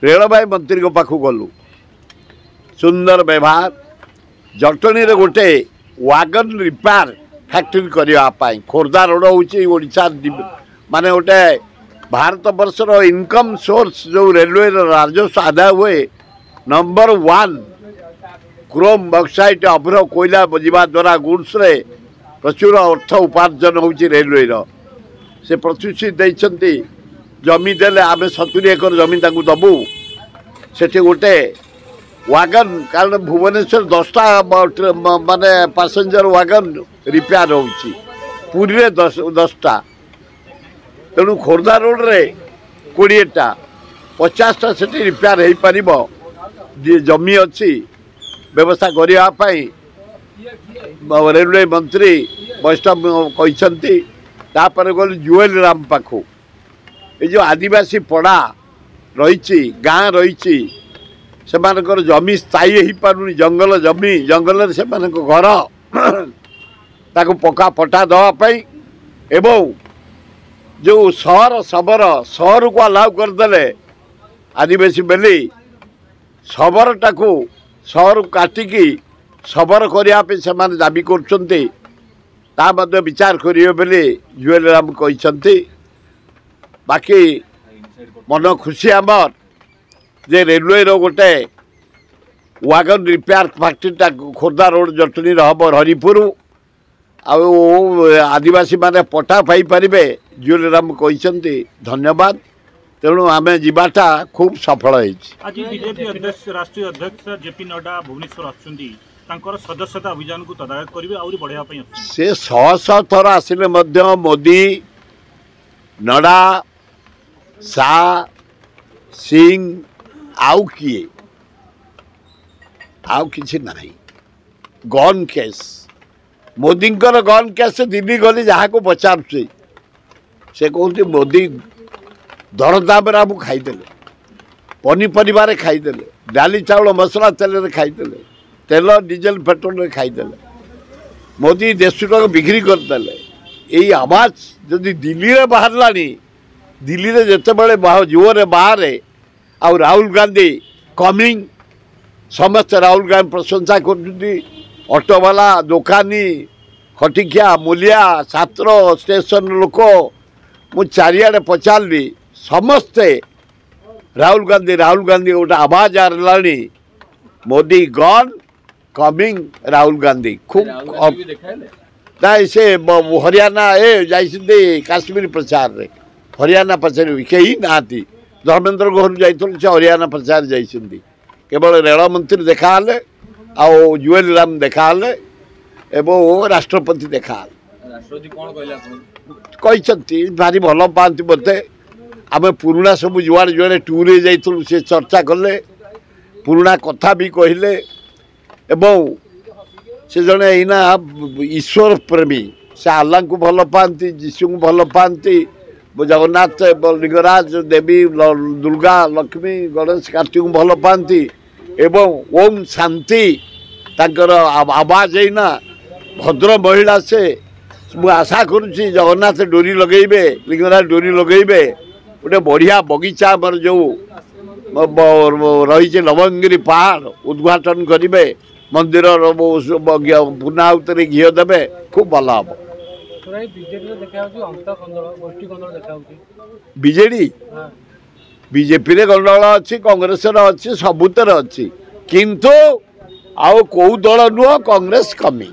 railway मंत्री को पाखु गलु सुंदर व्यवहार जटनी रे गोटे वागन रिपेयर फैक्ट्री करने खोर्धा रोड होशा माने गोटे भारत वर्षर इनकम सोर्स जो रेलवे राजस्व आदाय हुए नंबर 1 क्रोम बक्साइट अभ्र कोयला बजा द्वारा गुड्स रे प्रचुर अर्थ उपार्जन होची रेलवे से प्रतिश्रुति देइछंती जमी देले आमे 70 एकर जमी ताकू दबू सेठी गोटे वागन कारण भुवनेश्वर 10टा माने पैसेंजर वागन रिपेयर होची पुरी रे 10टा तेणु खोर्धा रोड रे 20टा 50टा सेठी रिपेयर हो पारिबो जमी अच्छी व्यवस्था करने रेलवे मंत्री वैष्णव कहते गल जुएल राम पाखु ये जो आदिवासी पड़ा रही गाँ रही से जमी स्थायी हो पारुनी जंगल जमी जंगल से घर ताको पक्का पट्टा दवापाई एवं जो सहर शबर सहर को अलाउ करदे आदिवासी बेली शबरटा को सहर काटिकी शबर करने से दाबी कर विचार करेंगे बोली जुएल राम कहते बाकी मन खुशी आमर जे रेलवे रो गोटे wagon repair फैक्ट्रीटा Khordha road Jatni हम हरिपुर आदिवासी माने पट्टा पाई पारे जुएल राम कहते धन्यवाद तेणु आम जाटा खूब सफल आज बीजेपी अध्यक्ष राष्ट्रीय अध्यक्ष जेपी नड्डा भुवनेश्वर आसुँच सदस्यता अभियान को तदारख करेंगे आउरी बढ़ाई से शह थर आसिले मोदी नड्डा शाह सिंह आउ किए आउ किछि नहीं gun case Modi gun case Delhi गली जहाँ को पचार से कहते मोदी दरदाम आमको खाईदेले पनीपरिवार खाईदेले डाली चाउल मसला तेल खाईदेले तेल डीजेल पेट्रोल खाईदेले मोदी देश को बिक्री करदेले यही आवाज जदि दिल्ली रे बाहरलानी दिल्ली रे जते बड़े जोर बाहर आउ राहुल गांधी कमिंग समस्त राहुल गांधी प्रशंसा कर ऑटोवाला दुकानी खटिकिया मूलिया छात्र स्टेशन लोक मु चारियाडे पचारि समस्ते राहुल गांधी गोटे आवाज आनी मोदी गन कमिंग राहुल गांधी खूब ना से हरियाणा जाइए काश्मीर प्रचार रे हरियाणा प्रचार कहीं ना धर्मेंद्र घर जाइए हरियाणा प्रचार जाइए केवल रेल मंत्री देखा आउ जुएल राम देखा एवं राष्ट्रपति देखा कहते भारी भल पाती मत आम पुराणा सब जुआड़े जुआड़े टूर जाइलु से चर्चा कले पुराणा कथा भी कहले एवं से जड़े एना ईश्वर प्रेमी से आल्ला को भल पाती जीशु को भल पाती जगन्नाथ लिंगराज देवी दुर्गा लक्ष्मी गणेश कार्तिक को भल पाती एवं ओम शांति तांकर आवाज है भद्र महिला से मु आशा करुच्ची जगन्नाथ डोरी लगेबे लिंगराज डोरी लगेबे गोटे बढ़िया बगीचा आमर जो रही लवंगिरी पहाड़ उद्घाटन करेंगे मंदिर पुनाहुत घी देवे खूब भल हम बीजेडी बीजेपी रे गंडगोल अच्छी कांग्रेस अच्छी सबुतर अच्छी किंतु आउ कौ दल नुह कांग्रेस कमी